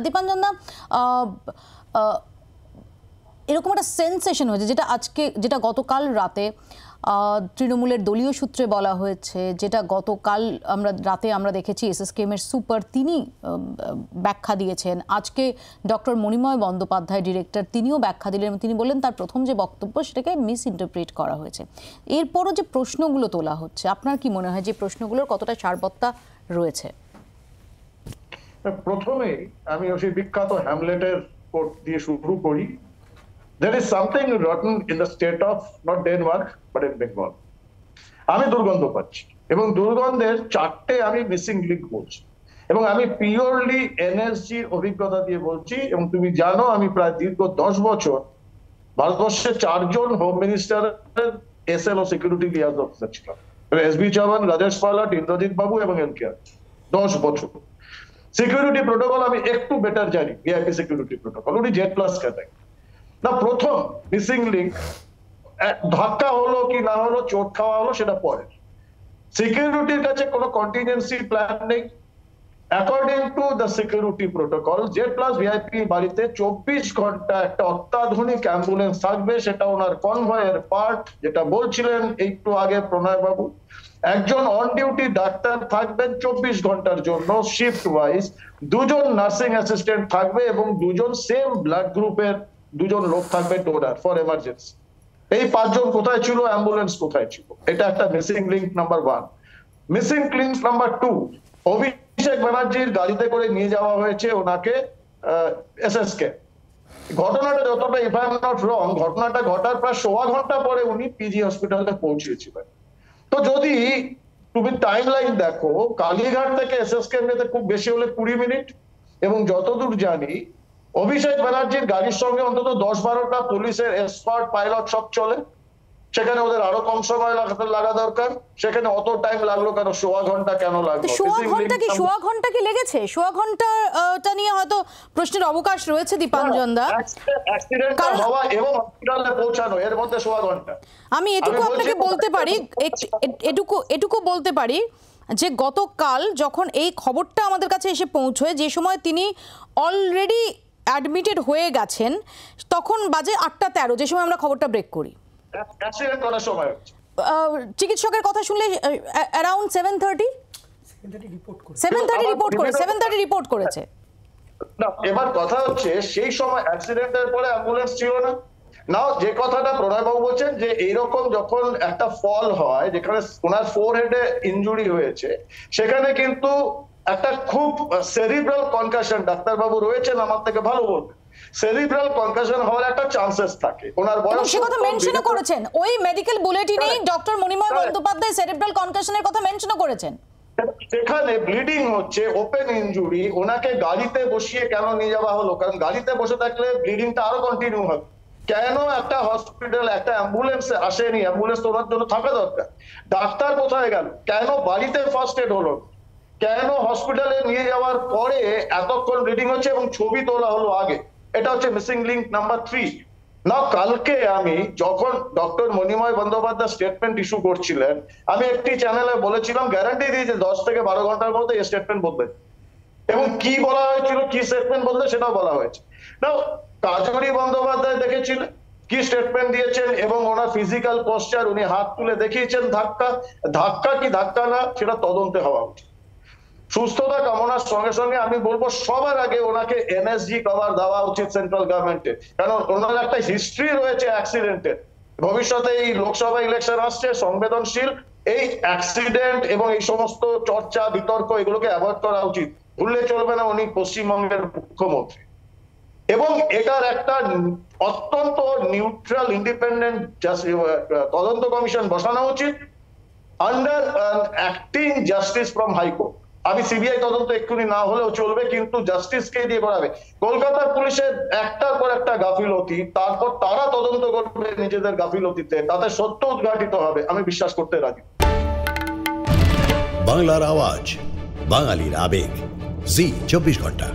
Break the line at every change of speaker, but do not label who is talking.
দীপাঞ্জন দা, এরকম একটা সেন্সেশন হয়েছে যেটা গতকাল রাতে তৃণমূলের দলীয় সূত্রে বলা হয়েছে, যেটা গতকাল আমরা দেখেছি এসএসকেএমের সুপার তিনি ব্যাখ্যা দিয়েছেন। আজকে ডক্টর মণিময় বন্দ্যোপাধ্যায় ডিরেক্টর তিনিও ব্যাখ্যা দিলেন। তিনি বললেন তার প্রথম যে বক্তব্য সেটাকে মিস ইন্টারপ্রিট করা হয়েছে। এরপরও যে প্রশ্নগুলো তোলা হচ্ছে, আপনার কি মনে হয় যে প্রশ্নগুলোর কতটা সারবত্তা রয়েছে?
প্রথমেই আমি ওই বিখ্যাত হ্যামলেটের কোট দিয়ে শুরু করি। There is something rotten in the state of not Denmark but in Bengal. আমি দুর্গন্ধ পাচ্ছি এবং দুর্গন্ধের চারটে আমি মিসিং লিঙ্ক বলছি এবং আমি পিওরলি এনএসজি অভিজ্ঞতা দিয়ে বলছি। এবং তুমি জানো আমি প্রায় দীর্ঘ 10 বছর ভারতবর্ষের 4 জন হোম মিনিস্টারের এসএল ও সিকিউরিটি লিয়াজ অফিসার ছিলাম। এসবি চৌহান, রাজেশ পালাট, ইন্দ্রজিৎ বাবু এবং এলকেআর। 10 বছর সিকিউরিটি প্রোটোকল আমি একটু বেটার জানি। ভিআইপি সিকিউরিটি প্রোটোকল উনি জেড প্লাস ক্যাটাগরি না। প্রথম মিসিং লিঙ্ক, ধাক্কা হলো কি না হলো, চোট খাওয়া হলো সেটা পরে। সিকিউরিটির কাছে কোনো কন্টিনজেন্সি প্ল্যান নেই। According to the security protocol Z plus VIP বাড়িতে 24 ঘন্টা একটা অত্যাধুনিক অ্যাম্বুলেন্স থাকবে, সেটা ওনার কনভয়ের পার্ট। যেটা বলছিলেন একটু আগে প্রণয় বাবু, একজন অন ডিউটি ডাক্তার থাকবেন 24 ঘন্টার জন্য শিফট ওয়াইজ, 2 জন নার্সিং অ্যাসিস্ট্যান্ট থাকবে এবং 2 জন সেম ব্লাড গ্রুপের 2 জন লোক থাকবে ডোনার ফর এমার্জেন্সি। এই 5 জন কোথায় ছিল, অ্যাম্বুলেন্স কোথায় ছিল? এটা একটা missing link number 1। Missing link number 2, অভিষেক ব্যানার্জির গাড়িতে করে নিয়ে যাওয়া হয়েছে ওনাকে এসএসকে। ঘটনাটা যতটা if I am not wrong, ঘটনাটা ঘটার প্রায় 1.25 ঘন্টা পরে উনি পিজি হসপিটালে পৌঁছেছিলেন। তো যদি তুমি টাইম লাইন দেখো, কালীঘাট থেকে এসএসকে যেতে খুব বেশি হলে 20 মিনিট এবং যতদূর জানি অভিষেক ব্যানার্জির গাড়ির সঙ্গে অন্তত 10-12টা পুলিশের এক্সপার্ট পাইলট সব চলে। সেখানে ওদের আরো কম সময় লাগা দরকার। সেখানে অত টাইম লাগলো কেন? 1.25 ঘন্টা কেন লাগলো?
1.25 ঘন্টা কি লেগেছে? 1.25 ঘন্টাটা নিয়ে হয়তো প্রশ্নের অবকাশ রয়েছে দীপাঞ্জন দা।
অ্যাক্সিডেন্ট হওয়া এবং হসপিটালে পৌঁছানো এর মধ্যে 1.25 ঘন্টা।
আমি এটুকু আপনাকে বলতে পারি, এটুকু বলতে পারি যে গতকাল যখন এই খবরটা আমাদের কাছে এসে পৌঁছয়, যে সময় তিনি অলরেডি অ্যাডমিটেড হয়ে গেছেন, তখন বাজে 8:13, যে সময় আমরা খবরটা ব্রেক করি।
অ্যাক্সিডেন্ট করার সময়
চিকিৎসকের কথা শুনলে অ্যারাউন্ড 7:30 রিপোর্ট করেছে।
না, এবার কথা হচ্ছে সেই সময় অ্যাক্সিডেন্টের পরে অ্যাম্বুলেন্স ছিল না। নাও যে কথাটা প্রণয় বাবু বলছেন যে এইরকম যখন একটা ফল হয় যেখানে ওনার ফোরহেডে ইনজুরি হয়েছে, সেখানে কিন্তু একটা খুব সেরিব্রাল কনকাশন, ডাক্তারবাবু রয়েছেন আমার থেকে ভালো বলবেন, সেরিব্রাল কনকাশন হওয়ার একটা চান্সেস থাকে। ওনার বয়স
সে কথা মেনশনও করেছেন ওই medical বুলেটিনেই, doctor Manimoy Bandyopadhyay cerebral কনকাশনের কথা মেনশনও করেছেন।
সেখানে ব্লিডিং হচ্ছে, ওপেন ইনজুরি, ওনাকে গাড়িতে বসিয়ে কেন নিয়ে যাওয়া হলো? কারণ গাড়িতে বসে থাকলে ব্লিডিংটা আরো কন্টিনিউ হবে। কেন একটা হসপিটাল একটা অ্যাম্বুলেন্স আসেনি? অ্যাম্বুলেন্স তো ওনার জন্য থাকা দরকার। ডাক্তার কোথায় গেল? কেন বাড়িতে ফার্স্ট এড হলো? কেন হসপিটালে নিয়ে যাওয়ার পরে এতক্ষণ ব্লিডিং হচ্ছে এবং ছবি তোলা হলো আগে? এটা হচ্ছে মিসিং লিঙ্ক নাম্বার 3। না, কালকে আমি যখন doctor Manimoy Bandyopadhyay statement issue করছিলেন, আমি একটি চ্যানেলে বলেছিলাম, গ্যারান্টি দিয়েছে 10 থেকে 12 ঘন্টার মধ্যে এই স্টেটমেন্ট বদলে। এবং কি বলা হয়েছিল, কি স্টেটমেন্ট বলতে সেটাও বলা হয়েছে। না, কাজরি বন্দ্যোপাধ্যায় দেখেছিলেন কি স্টেটমেন্ট দিয়েছেন এবং ওনার ফিজিক্যাল পোস্টার, উনি হাত তুলে দেখিয়েছেন ধাক্কা কি ধাক্কা না সেটা তদন্তে হওয়া উচিত। সুস্থতা কামনার সঙ্গে সঙ্গে আমি বলবো সবার আগে ওনাকে এনএসজি কভার দেওয়া উচিত সেন্ট্রাল গভর্নমেন্টের, কারণ ওনার একটা হিস্ট্রি রয়েছে অ্যাক্সিডেন্টের। ভবিষ্যতে এই লোকসভা ইলেকশন আসছে, সংবেদনশীল, এই অ্যাক্সিডেন্ট এবং এই সমস্ত চর্চা বিতর্ক এগুলোকে অ্যাভয়েড করা উচিত। ভুললে চলবে না, উনি পশ্চিমবঙ্গের মুখ্যমন্ত্রী এবং এটার একটা অত্যন্ত নিউট্রাল ইন্ডিপেন্ডেন্ট তদন্ত কমিশন বসানো উচিত under acting justice from high court. আমি সিবিআই তদন্ত এক্ষুনি না হলেও চলবে, কিন্তু জাস্টিসকে দিয়ে করাবে। কলকাতার পুলিশের একটার পর একটা গাফিলতি, তারপর তারা তদন্ত করবে নিজেদের গাফিলতিতে, তাতে সত্য উদ্ঘাটিত হবে, আমি বিশ্বাস করতে রাজি।
বাংলার আওয়াজ, বাঙালির আবেগ, জি 24 ঘন্টা।